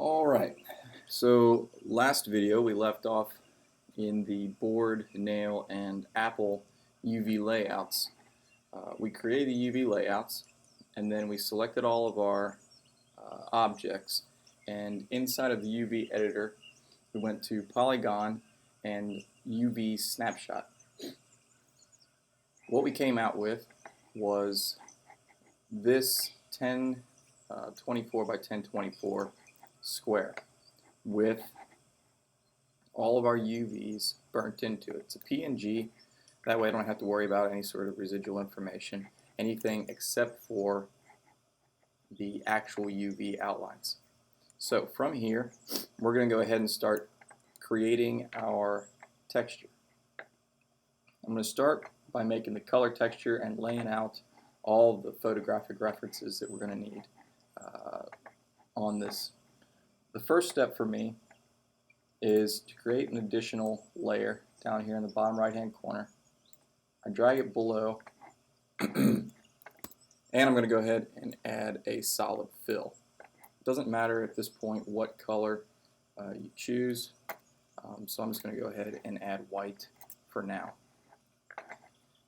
Alright, so last video we left off in the board, nail, and apple UV layouts. We created the UV layouts and then we selected all of our objects, and inside of the UV editor we went to polygon and UV snapshot. What we came out with was this 1024 by 1024 square with all of our UVs burnt into it. It's a PNG, that way I don't have to worry about any sort of residual information, anything except for the actual UV outlines. So from here we're going to go ahead and start creating our texture. I'm going to start by making the color texture and laying out all of the photographic references that we're going to need on this. The first step for me is to create an additional layer down here in the bottom right hand corner. I drag it below and I'm going to go ahead and add a solid fill. It doesn't matter at this point what color you choose, so I'm just going to go ahead and add white for now.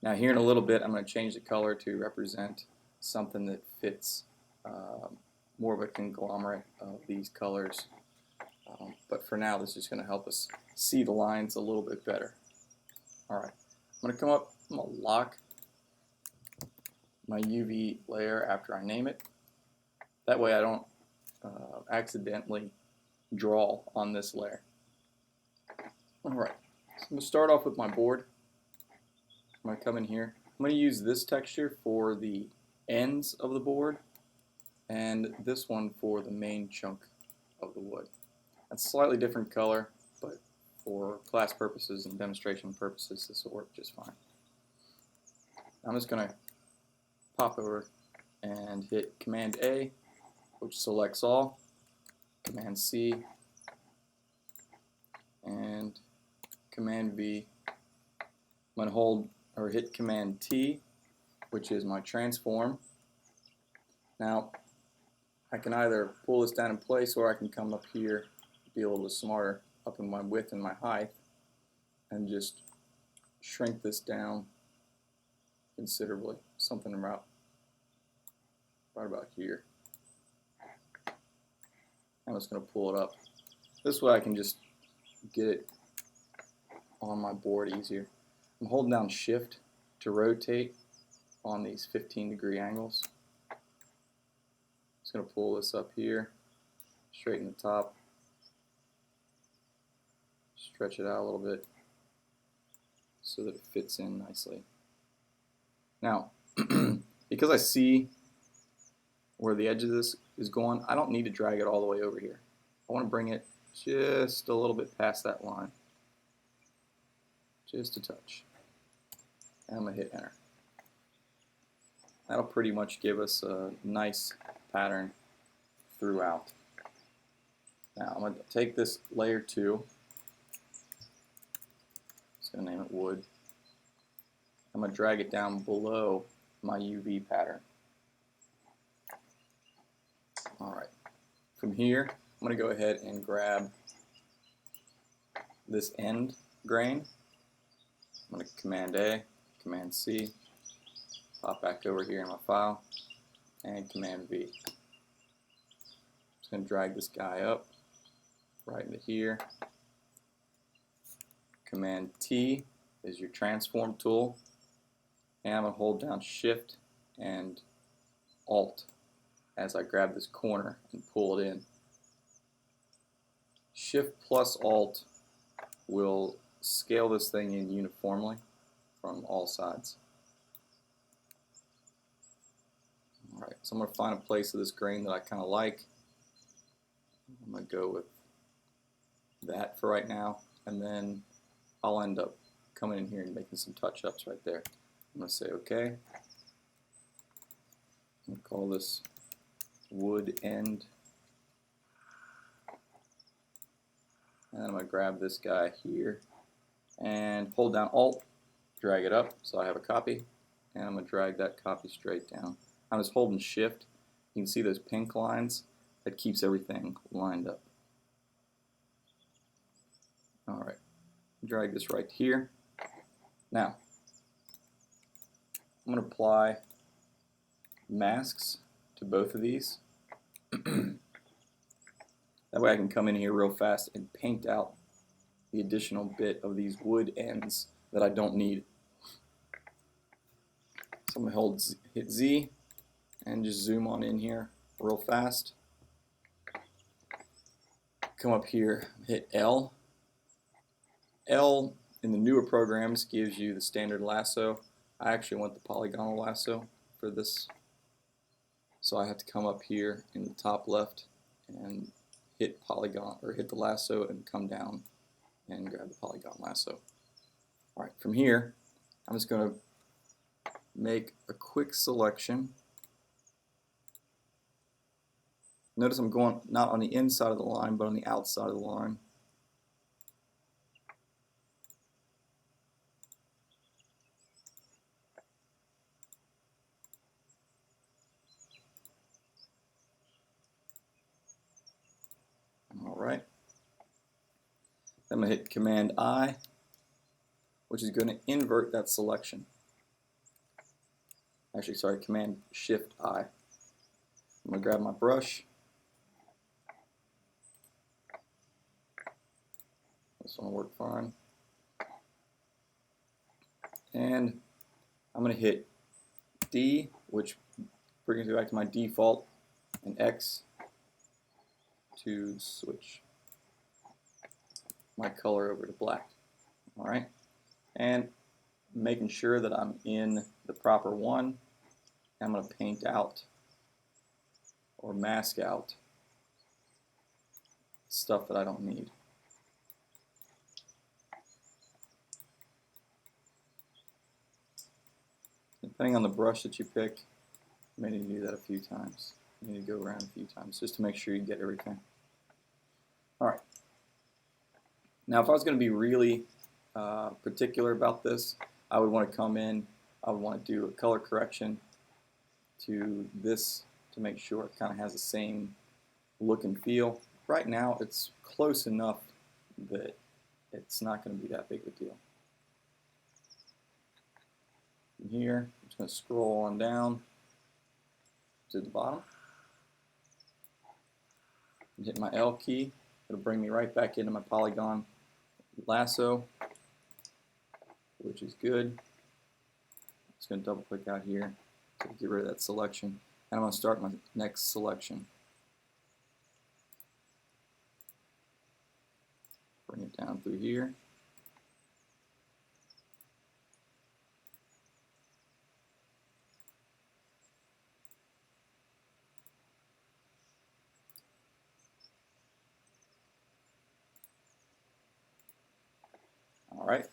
Now here in a little bit I'm going to change the color to represent something that fits more of a conglomerate of these colors, but for now this is going to help us see the lines a little bit better. Alright, I'm going to come up, I'm going to lock my UV layer after I name it. That way I don't accidentally draw on this layer. Alright, so I'm going to start off with my board. I'm going to come in here. I'm going to use this texture for the ends of the board and this one for the main chunk of the wood. That's a slightly different color, but for class purposes and demonstration purposes this will work just fine. I'm just going to pop over and hit Command A, which selects all, Command C, and Command V. I'm going to hold or hit Command T, which is my transform. Now I can either pull this down in place or I can come up here, be a little bit smarter, up in my width and my height, and just shrink this down considerably, something right about here. I'm just going to pull it up. This way I can just get it on my board easier. I'm holding down Shift to rotate on these 15-degree angles. Just going to pull this up here, straighten the top, stretch it out a little bit so that it fits in nicely. Now, because I see where the edge of this is going, I don't need to drag it all the way over here. I want to bring it just a little bit past that line, just a touch. And I'm going to hit enter. That'll pretty much give us a nice pattern throughout. Now I'm going to take this layer 2, just going to name it wood. I'm going to drag it down below my UV pattern. Alright, from here I'm going to go ahead and grab this end grain. I'm going to Command A, Command C, pop back over here in my file, and Command V. Just going to drag this guy up right into here. Command T is your transform tool, and I'm going to hold down Shift and Alt as I grab this corner and pull it in. Shift plus Alt will scale this thing in uniformly from all sides. Alright, so I'm going to find a place of this grain that I kind of like. I'm going to go with that for right now, and then I'll end up coming in here and making some touch-ups right there. I'm going to say OK. I'm going to call this wood end. And I'm going to grab this guy here and hold down Alt, drag it up so I have a copy, and I'm going to drag that copy straight down. I'm just holding Shift. You can see those pink lines. that keeps everything lined up. Alright, drag this right here. Now, I'm going to apply masks to both of these. That way I can come in here real fast and paint out the additional bit of these wood ends that I don't need. So I'm going to hit Z and just zoom on in here real fast. Come up here, hit L. L in the newer programs gives you the standard lasso. I actually want the polygonal lasso for this. So I have to come up here in the top left and hit polygon, or hit the lasso and come down and grab the polygon lasso. Alright, from here I'm just going to make a quick selection. Notice I'm going not on the inside of the line but on the outside of the line. Alright. I'm going to hit Command I, which is going to invert that selection. Actually, sorry, Command Shift I. I'm going to grab my brush. This one will work fine. And I'm going to hit D, which brings me back to my default, and X to switch my color over to black. Alright, and making sure that I'm in the proper one, I'm going to paint out or mask out stuff that I don't need. Depending on the brush that you pick, you may need to do that a few times. You need to go around a few times just to make sure you get everything. Alright. Now if I was going to be really particular about this, I would want to come in, I would want to do a color correction to this to make sure it kind of has the same look and feel. Right now it's close enough that it's not going to be that big of a deal. From here, I'm just going to scroll on down to the bottom and hit my L key. It'll bring me right back into my polygon lasso, which is good. I'm just going to double click out here to get rid of that selection. And I'm going to start my next selection. Bring it down through here. Alright,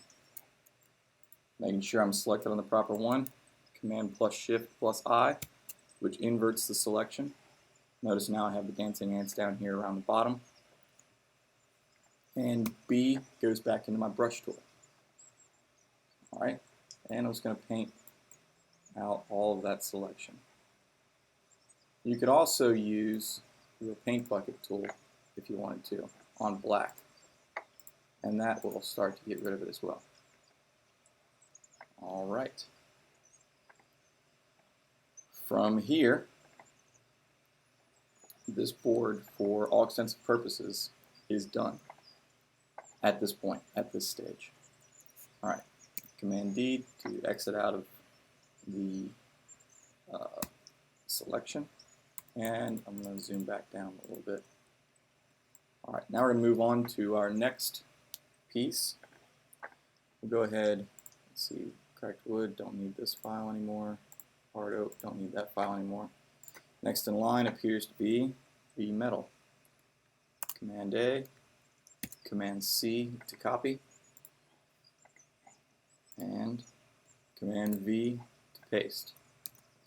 making sure I'm selected on the proper one. Command plus Shift plus I, which inverts the selection. Notice now I have the dancing ants down here around the bottom. And B goes back into my brush tool. Alright, and I'm just going to paint out all of that selection. You could also use your paint bucket tool if you wanted to on black, and that will start to get rid of it as well. Alright. From here, this board, for all extensive purposes, is done at this point, at this stage. Alright, Command D to exit out of the selection, and I'm going to zoom back down a little bit. Alright, now we're going to move on to our next piece. We'll go ahead, let's see, cracked wood, don't need this file anymore. Hard oak, don't need that file anymore. Next in line appears to be the metal. Command A, Command C to copy, and Command V to paste.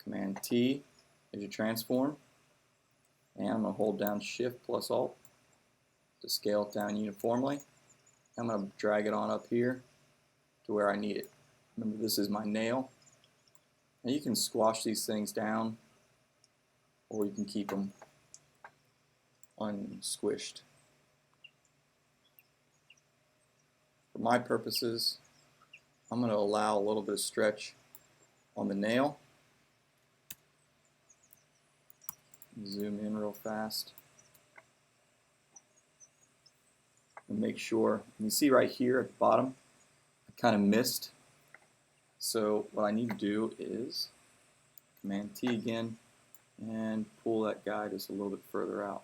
Command T is your transform, and I'm going to hold down Shift plus Alt to scale it down uniformly. I'm going to drag it on up here to where I need it. Remember, this is my nail. Now you can squash these things down, or you can keep them unsquished. For my purposes, I'm going to allow a little bit of stretch on the nail. Zoom in real fast. And make sure, you can see right here at the bottom, I kind of missed. So what I need to do is Command T again and pull that guy just a little bit further out.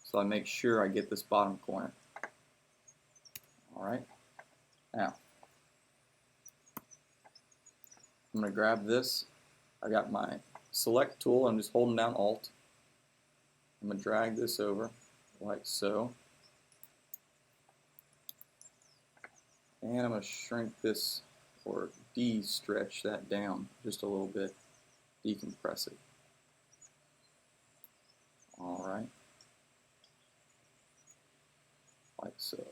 So I make sure I get this bottom corner. Alright, now I'm going to grab this. I got my select tool, I'm just holding down Alt. I'm going to drag this over like so. And I'm going to shrink this, or de-stretch that down just a little bit, decompress it. Alright, like so.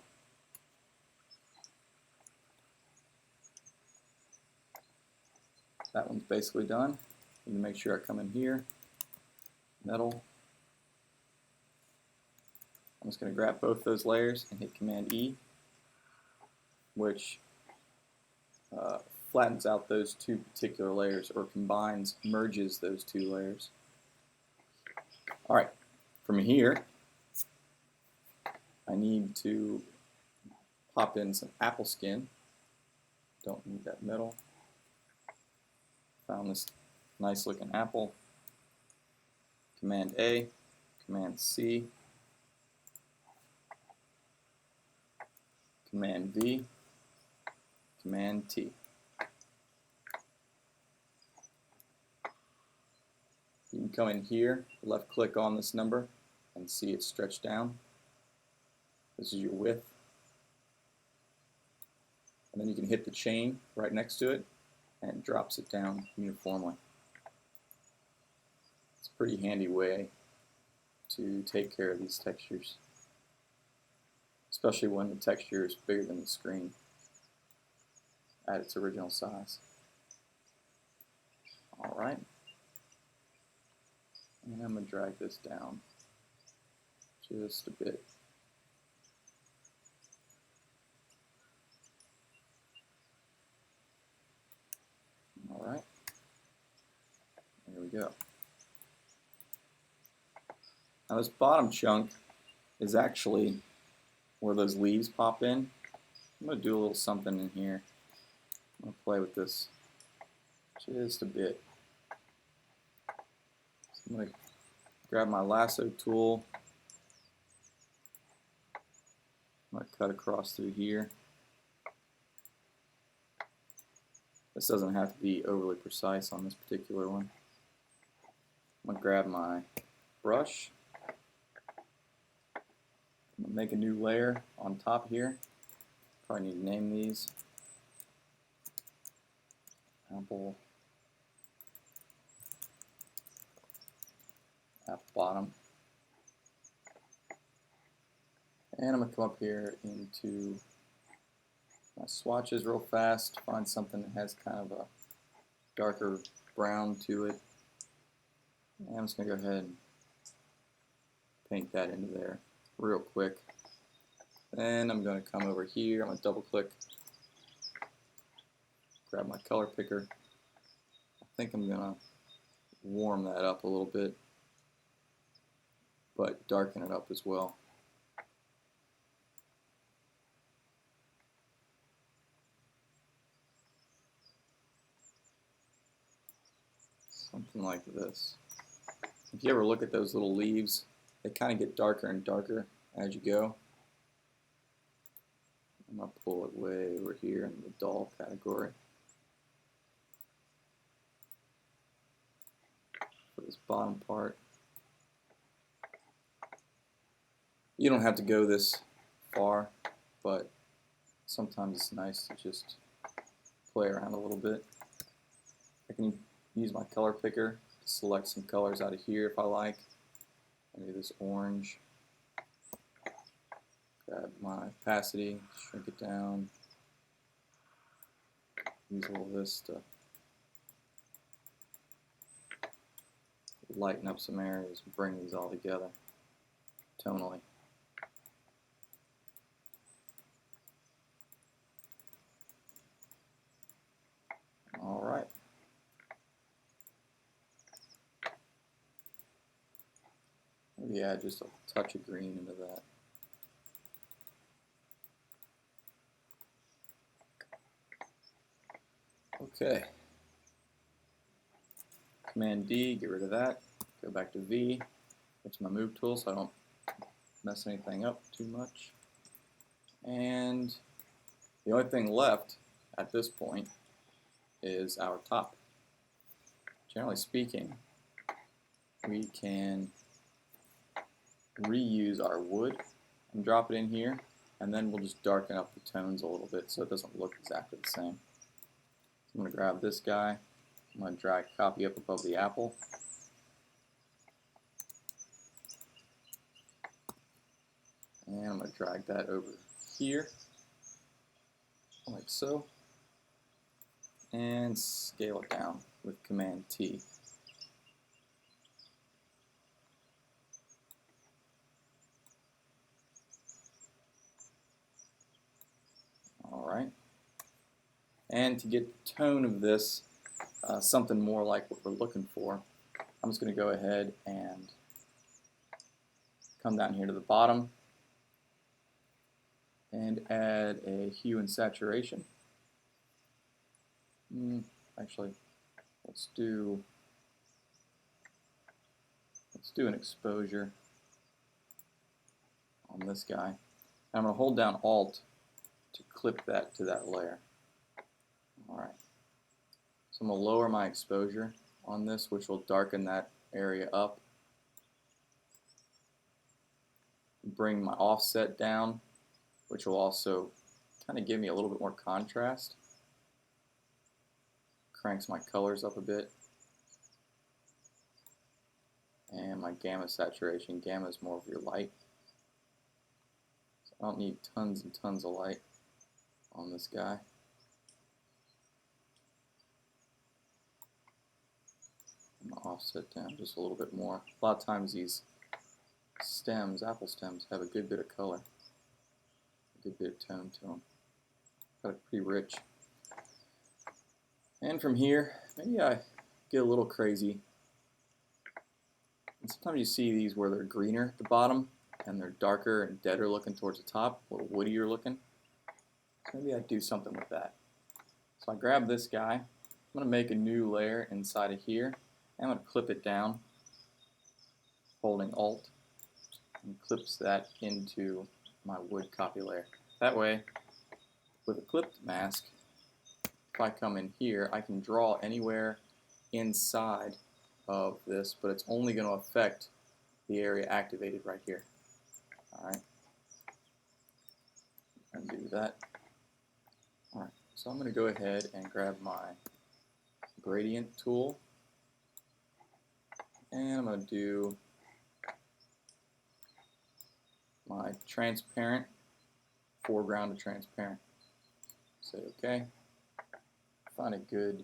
That one's basically done. You can make sure I come in here, metal. I'm just going to grab both those layers and hit Command E, which flattens out those two particular layers, or merges those two layers. Alright, from here, I need to pop in some apple skin. Don't need that metal. Found this nice looking apple. Command A, Command C, Command V, Command T. You can come in here, left click on this number, and see it stretch down. This is your width. And then you can hit the chain right next to it, and it drops it down uniformly. It's a pretty handy way to take care of these textures, especially when the texture is bigger than the screen at its original size. Alright, and I'm going to drag this down just a bit. Alright, there we go. Now this bottom chunk is actually where those leaves pop in. I'm going to do a little something in here. I'm going to play with this just a bit. So I'm going to grab my lasso tool. I'm going to cut across through here. This doesn't have to be overly precise on this particular one. I'm going to grab my brush. I'm going to make a new layer on top here. Probably need to name these. Apple bottom. And I'm going to come up here into my swatches real fast, find something that has kind of a darker brown to it. And I'm just going to go ahead and paint that into there real quick. Then I'm going to come over here, I'm going to double click, grab my color picker. I think I'm going to warm that up a little bit, but darken it up as well. Something like this. If you ever look at those little leaves, they kind of get darker and darker as you go. I'm going to pull it way over here in the dull category. For this bottom part. You don't have to go this far, but sometimes it's nice to just play around a little bit. I can use my color picker to select some colors out of here if I like. Maybe this orange. Grab my opacity, shrink it down. Use all this to lighten up some areas and bring these all together. tonally. All right. Maybe add just a touch of green into that. Okay. Command D, get rid of that. Go back to V. It's my move tool so I don't mess anything up too much. And the only thing left at this point is our top. Generally speaking, we can reuse our wood and drop it in here, and then we'll just darken up the tones a little bit so it doesn't look exactly the same. So I'm going to grab this guy. I'm going to drag copy up above the apple. And I'm going to drag that over here, like so, and scale it down with Command T. Alright. And to get the tone of this, something more like what we're looking for, I'm just going to go ahead and come down here to the bottom and add a hue and saturation. Actually, let's do an exposure on this guy. And I'm going to hold down Alt to clip that to that layer. Alright. So I'm going to lower my exposure on this, which will darken that area up. Bring my offset down, which will also kind of give me a little bit more contrast. Cranks my colors up a bit. And my gamma saturation. Gamma is more of your light. So I don't need tons and tons of light on this guy. I'm going to offset down just a little bit more. A lot of times these stems, apple stems, have a good bit of color, a good bit of tone to them. Got it pretty rich. And from here, maybe I get a little crazy. And sometimes you see these where they're greener at the bottom and they're darker and deader looking towards the top, a little woodier looking. So maybe I do something with that. So I grab this guy. I'm going to make a new layer inside of here. I'm going to clip it down, holding Alt, and clips that into my wood copy layer. That way, with a clipped mask, if I come in here, I can draw anywhere inside of this, but it's only going to affect the area activated right here. Alright, undo that. Alright, so I'm going to go ahead and grab my gradient tool, and I'm going to do my transparent, foreground to transparent. Say OK. Find a good,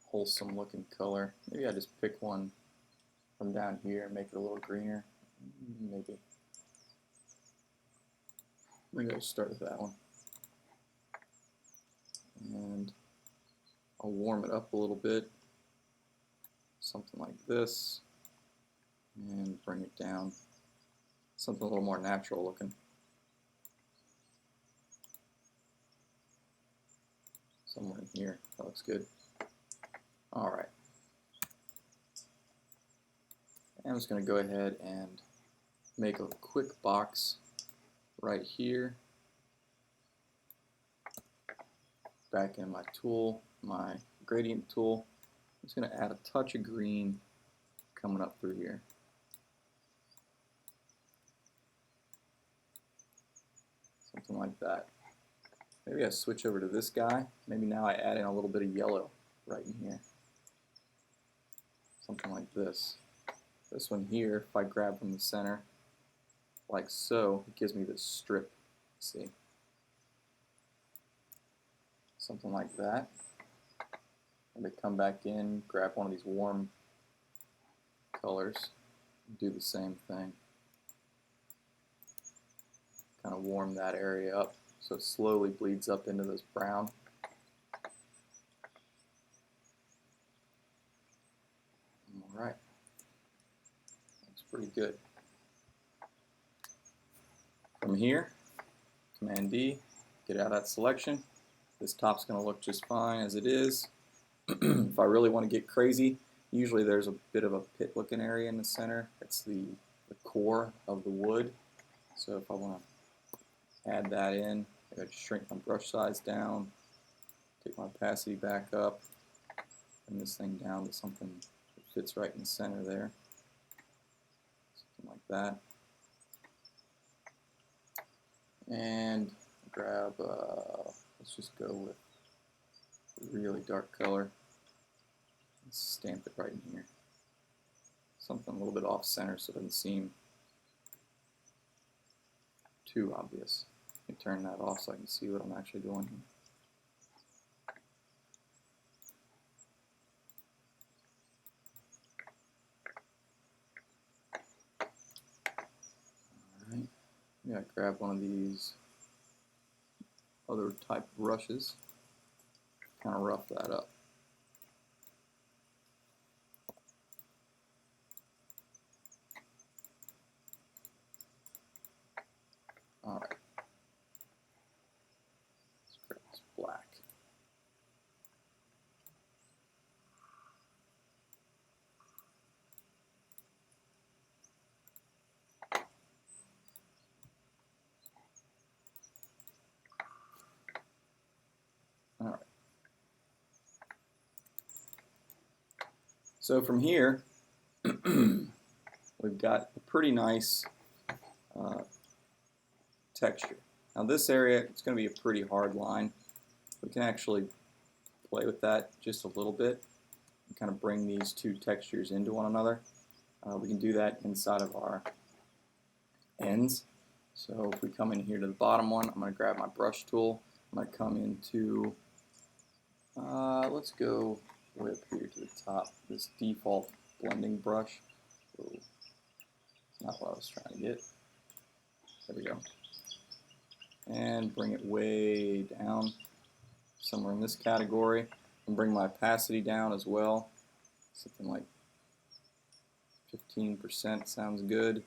wholesome looking color. Maybe I just pick one from down here and make it a little greener. Maybe. Maybe I'll start with that one. And I'll warm it up a little bit. Something like this. And bring it down. Something a little more natural looking. Somewhere in here. That looks good. Alright. I'm just going to go ahead and make a quick box right here. Back in my tool, my gradient tool. I'm just going to add a touch of green coming up through here. Something like that. Maybe I switch over to this guy. Maybe now I add in a little bit of yellow right in here. Something like this. This one here, if I grab from the center, like so, it gives me this strip. See? Something like that. And they come back in, grab one of these warm colors, do the same thing. kind of warm that area up so it slowly bleeds up into this brown. Alright, looks pretty good. From here, Command D, get out of that selection. This top's going to look just fine as it is. If I really want to get crazy, usually there's a bit of a pit looking area in the center. It's the core of the wood. So if I want to add that in, I got to shrink my brush size down, take my opacity back up, bring this thing down to something that fits right in the center there. Something like that. And grab, let's just go with a really dark color. Let's stamp it right in here. Something a little bit off center so it doesn't seem too obvious. Let me turn that off so I can see what I'm actually doing here. Alright, I'm going to grab one of these other type of brushes, kind of rough that up. Alright, let's grab this black. Alright. So from here, we've got a pretty nice texture. Now this area, it's going to be a pretty hard line. We can actually play with that just a little bit and kind of bring these two textures into one another. We can do that inside of our ends. So if we come in here to the bottom one, I'm going to grab my brush tool. I'm going to come into, let's go way up here to the top, this default blending brush. Whoa. That's not what I was trying to get. There we go. And bring it way down, somewhere in this category, and bring my opacity down as well. Something like 15% sounds good.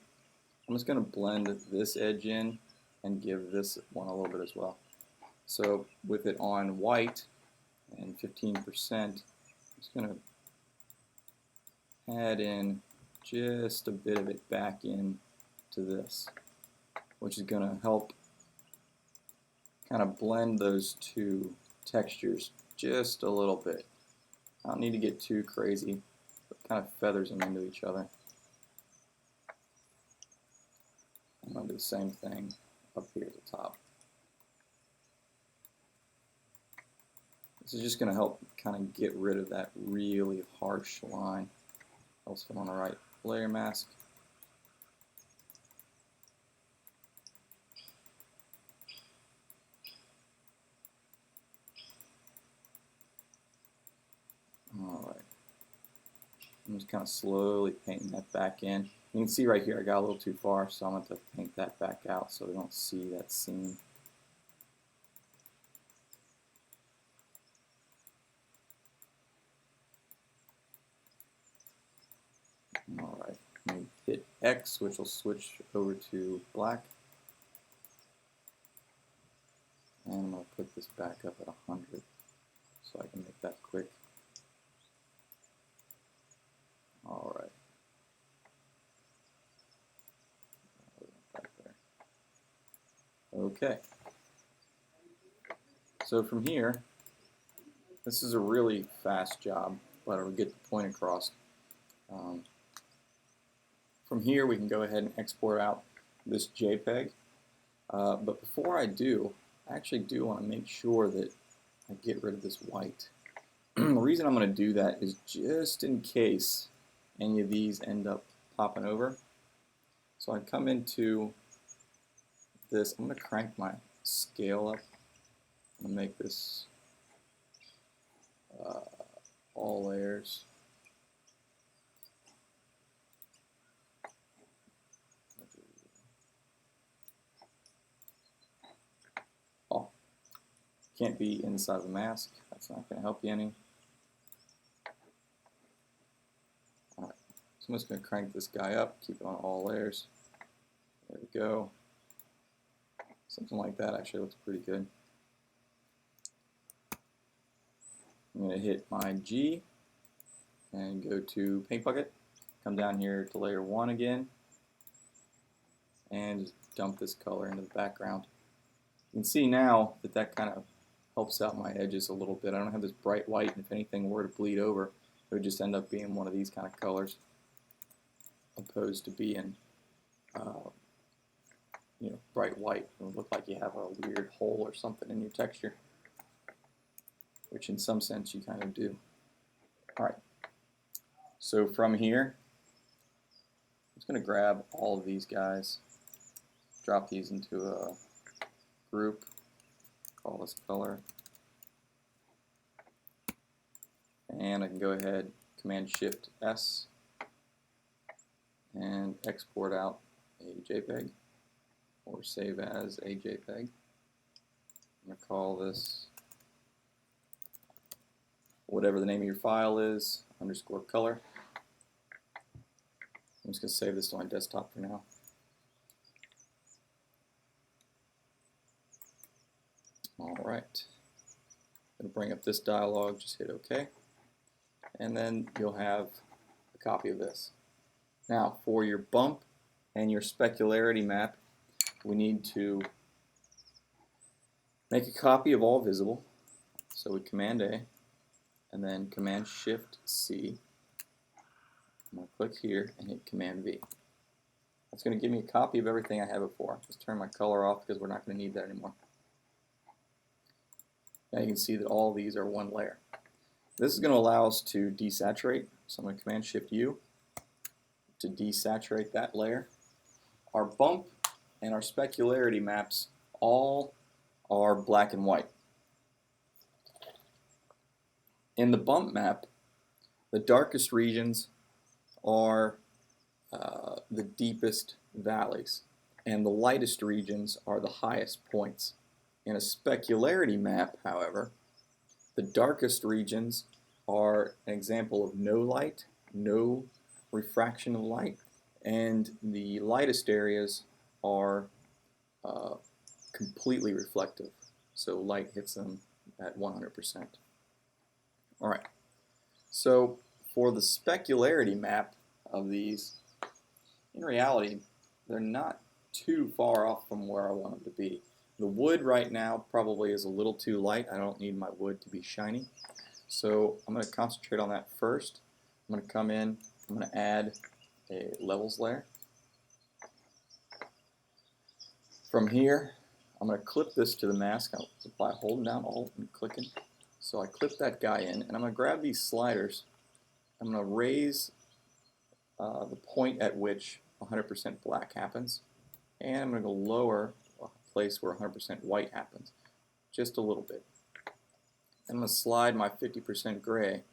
I'm just going to blend this edge in and give this one a little bit as well. So with it on white and 15%, I'm just going to add in just a bit of it back in to this, which is going to help kind of blend those two textures just a little bit. I don't need to get too crazy, but kind of feathers them into each other. I'm going to do the same thing up here at the top. This is just going to help kind of get rid of that really harsh line. Also on the right layer mask. Alright. I'm just kind of slowly painting that back in. You can see right here I got a little too far, so I'm going to paint that back out so we don't see that seam. Alright, let me hit X, which will switch over to black. And I'm going to put this back up at 100 so I can make that quick. Alright. Okay. So from here, this is a really fast job, but it'll get the point across. From here, we can go ahead and export out this JPEG. But before I do, I actually do want to make sure that I get rid of this white. The reason I'm going to do that is just in case any of these end up popping over. So I come into this, I'm going to crank my scale up. I'm going to make this all layers. Can't be inside of the mask. That's not going to help you any. Alright, so I'm just going to crank this guy up, keep it on all layers. There we go. Something like that actually looks pretty good. I'm going to hit my G and go to Paint Bucket. Come down here to layer 1 again and just dump this color into the background. You can see now that that kind of helps out my edges a little bit. I don't have this bright white, and if anything were to bleed over, it would just end up being one of these kind of colors, opposed to being you know, bright white. It would look like you have a weird hole or something in your texture, which in some sense you kind of do. Alright, so from here, I'm just going to grab all of these guys, drop these into a group, call this color, and I can go ahead, Command-Shift-S, and export out a JPEG, or save as a JPEG. I'm going to call this whatever the name of your file is, _color. I'm just going to save this to my desktop for now. Alright, I'm going to bring up this dialog, just hit OK, and then you'll have a copy of this. Now for your bump and your specularity map, we need to make a copy of all visible. So we Command A and then Command-Shift-C. I'm going to click here and hit Command V. That's going to give me a copy of everything I have it for. Just turn my color off because we're not going to need that anymore. Now you can see that all these are one layer. This is going to allow us to desaturate. So I'm going to Command-Shift-U to desaturate that layer. Our bump and our specularity maps all are black and white. In the bump map, the darkest regions are the deepest valleys, and the lightest regions are the highest points. In a specularity map, however, the darkest regions are an example of no light, no refraction of light, and the lightest areas are completely reflective, so light hits them at 100%. Alright, so for the specularity map of these, in reality, they're not too far off from where I want them to be. The wood right now probably is a little too light. I don't need my wood to be shiny. So I'm going to concentrate on that first. I'm going to come in, I'm going to add a levels layer. From here, I'm going to clip this to the mask by holding down Alt and clicking. So I clip that guy in, and I'm going to grab these sliders. I'm going to raise the point at which 100% black happens, and I'm going to go lower a place where 100% white happens, just a little bit. I'm going to slide my 50% gray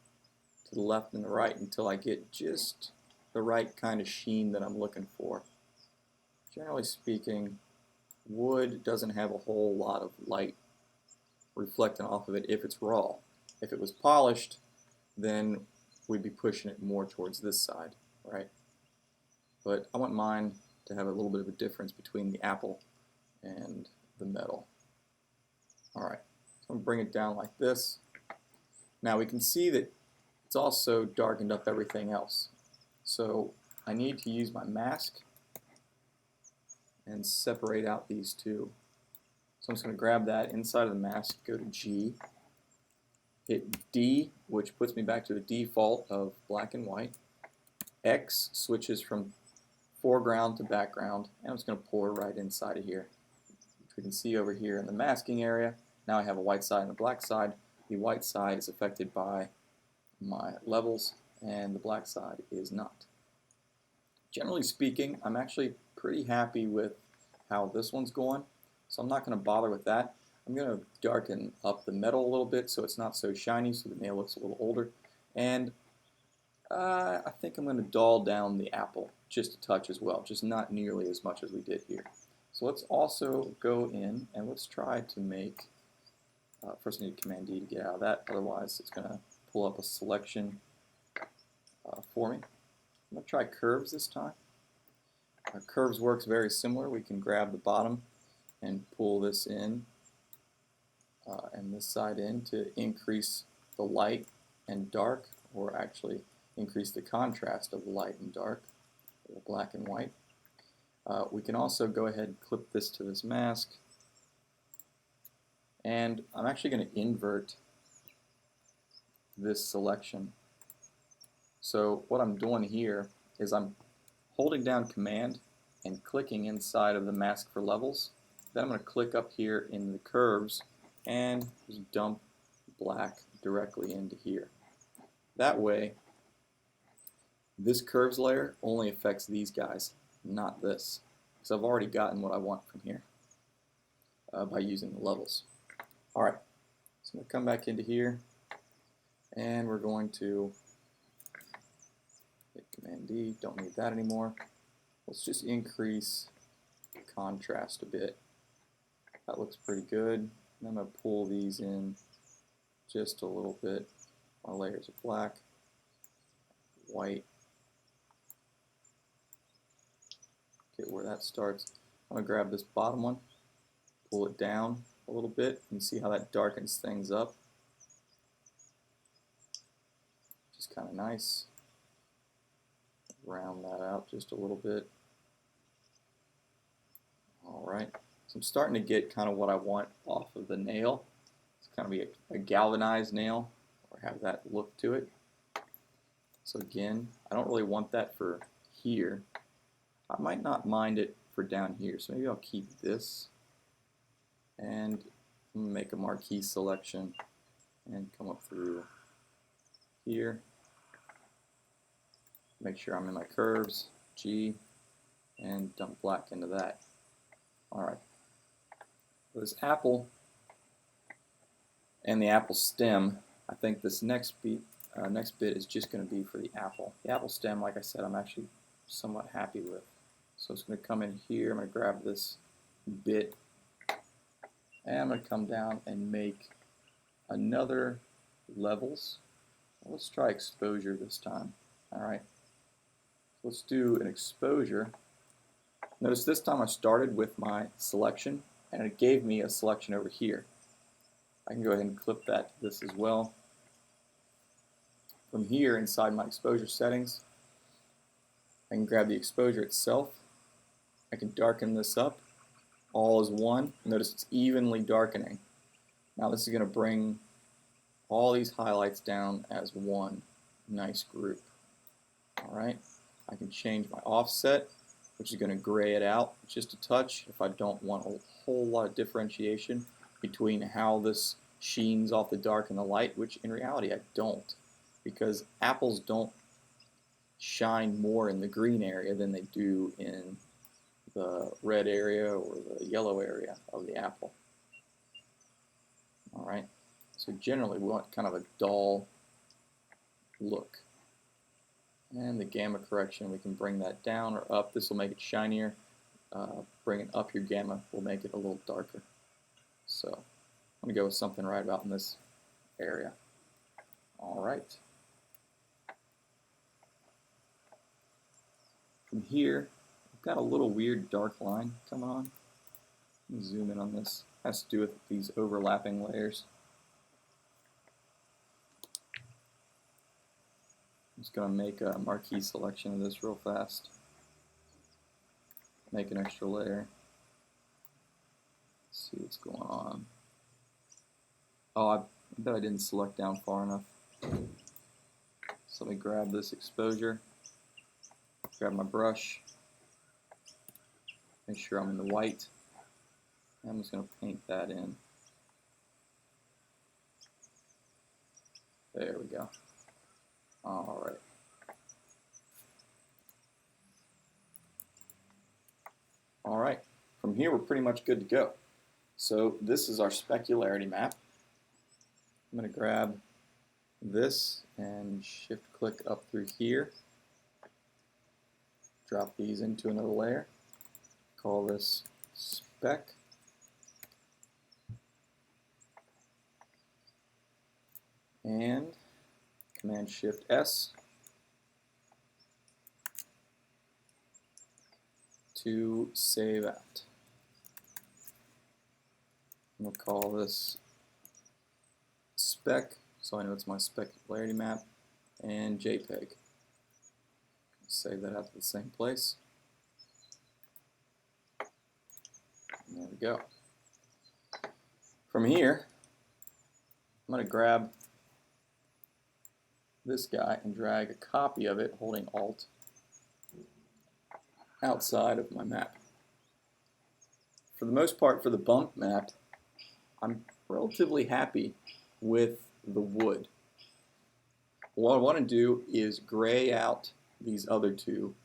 to the left and the right until I get just the right kind of sheen that I'm looking for. Generally speaking, wood doesn't have a whole lot of light reflecting off of it if it's raw. If it was polished, then we'd be pushing it more towards this side, right? But I want mine to have a little bit of a difference between the apple and the metal. Alright, so I'm going to bring it down like this. Now we can see that it's also darkened up everything else. So I need to use my mask and separate out these two. So I'm just going to grab that inside of the mask, go to G, hit D, which puts me back to the default of black and white. X switches from foreground to background, and I'm just going to pour right inside of here. Which we can see over here in the masking area. Now I have a white side and a black side. The white side is affected by my levels, and the black side is not. Generally speaking, I'm actually pretty happy with how this one's going, so I'm not going to bother with that. I'm going to darken up the metal a little bit so it's not so shiny, so the nail looks a little older. And I think I'm going to dull down the apple just a touch as well, just not nearly as much as we did here. So let's also go in and let's try to make First I need Command D to get out of that, otherwise it's going to pull up a selection for me. I'm going to try curves this time. Curves works very similar. We can grab the bottom and pull this in and this side in to increase the light and dark, or actually increase the contrast of the light and dark, or black and white. We can also go ahead and clip this to this mask, and I'm actually going to invert this selection. So what I'm doing here is I'm holding down Command and clicking inside of the mask for levels. Then I'm going to click up here in the curves and just dump black directly into here. That way, this curves layer only affects these guys, not this, because I've already gotten what I want from here by using the levels. Alright, so I'm going to come back into here, and we're going to hit Command D, don't need that anymore. Let's just increase contrast a bit. That looks pretty good. And I'm going to pull these in just a little bit. My layers of black, white. Get where that starts. I'm going to grab this bottom one, pull it down a little bit, and see how that darkens things up. Just kind of nice. Round that out just a little bit. Alright, so I'm starting to get kind of what I want off of the nail. It's kind of be a galvanized nail, or have that look to it. So again, I don't really want that for here. I might not mind it for down here, so maybe I'll keep this, and I'm going to make a marquee selection and come up through here. Make sure I'm in my curves, G, and dump black into that. Alright, this apple and the apple stem, I think this next bit is just going to be for the apple. The apple stem, like I said, I'm actually somewhat happy with. So it's going to come in here, I'm going to grab this bit, and I'm going to come down and make another levels. Let's try exposure this time. Alright, let's do an exposure. Notice this time I started with my selection, and it gave me a selection over here. I can go ahead and clip that to this as well. From here, inside my exposure settings, I can grab the exposure itself. I can darken this up. All is one. Notice it's evenly darkening. Now this is going to bring all these highlights down as one nice group. Alright, I can change my offset, which is going to gray it out just a touch if I don't want a whole lot of differentiation between how this sheens off the dark and the light, which in reality I don't, because apples don't shine more in the green area than they do in the red area or the yellow area of the apple. Alright, so generally we want kind of a dull look. And the gamma correction, we can bring that down or up. This will make it shinier. Bringing up your gamma will make it a little darker. So I'm going to go with something right about in this area. Alright. From here, I've got a little weird dark line coming on. Let me zoom in on this. It has to do with these overlapping layers. I'm just going to make a marquee selection of this real fast. Make an extra layer. Let's see what's going on. Oh, I bet I didn't select down far enough. So let me grab this exposure, grab my brush, make sure I'm in the white. And I'm just going to paint that in. There we go. Alright. Alright, from here we're pretty much good to go. So this is our specularity map. I'm going to grab this and shift click up through here. Drop these into another layer. Call this spec. and Command-Shift-S to save out. I'm going to call this spec, so I know it's my specularity map, and JPEG. Save that out to the same place. And there we go. From here, I'm going to grab this guy and drag a copy of it holding Alt outside of my map. For the most part, for the bump map, I'm relatively happy with the wood. What I want to do is gray out these other two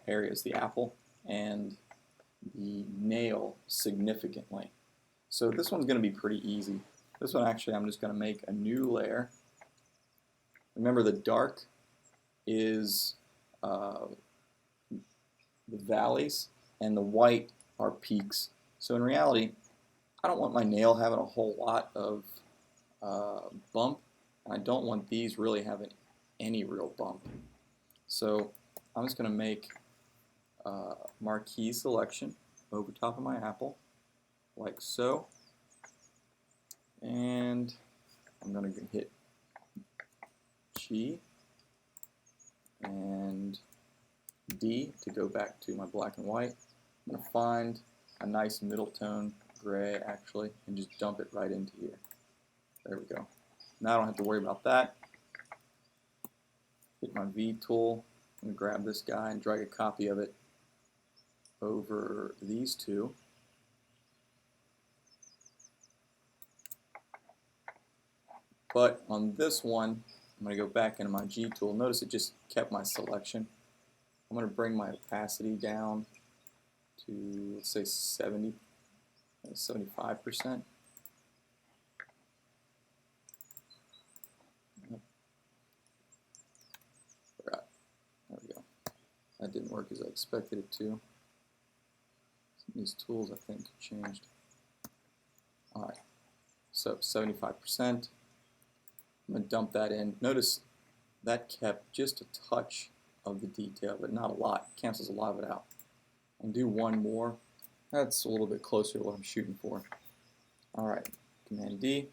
areas, the apple and the nail, significantly. So this one's going to be pretty easy. This one actually I'm just going to make a new layer. Remember, the dark is the valleys and the white are peaks. So in reality, I don't want my nail having a whole lot of bump, and I don't want these really having any real bump. So I'm just going to make a marquee selection over top of my apple, like so, and I'm going to hit G and D to go back to my black and white. I'm going to find a nice middle tone gray actually and just dump it right into here. There we go. Now I don't have to worry about that. Hit my V tool and grab this guy and drag a copy of it over these two. But on this one, I'm going to go back into my G tool. Notice it just kept my selection. I'm going to bring my opacity down to, let's say, 75%. There we go. That didn't work as I expected it to. These tools, I think, changed. Alright, so 75%. I'm going to dump that in. Notice that kept just a touch of the detail, but not a lot. It cancels a lot of it out. I'll do one more. That's a little bit closer to what I'm shooting for. Alright, Command D.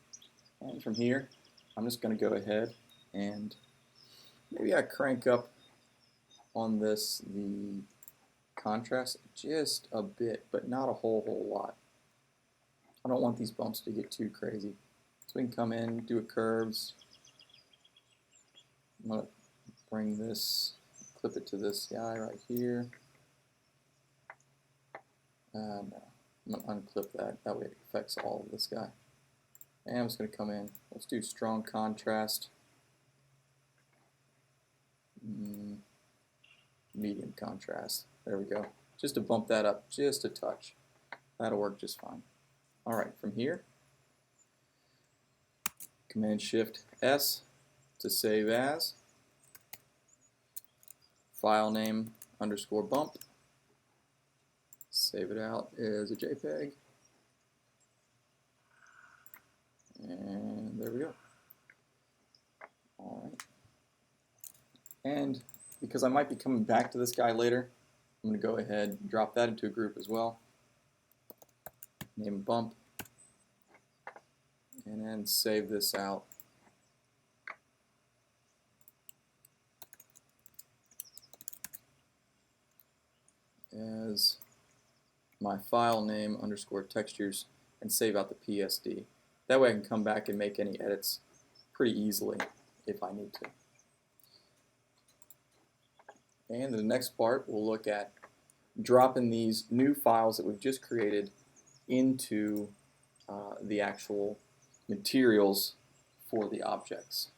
And from here, I'm just going to go ahead and maybe I crank up on this the contrast just a bit, but not a whole lot. I don't want these bumps to get too crazy. So we can come in, do a curves. I'm going to bring this, clip it to this guy right here. No, I'm going to unclip that. That way it affects all of this guy. And I'm just going to come in. Let's do strong contrast. Medium contrast. There we go. Just to bump that up just a touch. That'll work just fine. Alright, from here, Command-Shift-S to save as, file name _bump, save it out as a JPEG, and there we go. Alright, and because I might be coming back to this guy later, I'm going to go ahead and drop that into a group as well. Name bump, and then save this out. As my file name _textures and save out the PSD. That way I can come back and make any edits pretty easily if I need to. And in the next part, we'll look at dropping these new files that we've just created into the actual materials for the objects.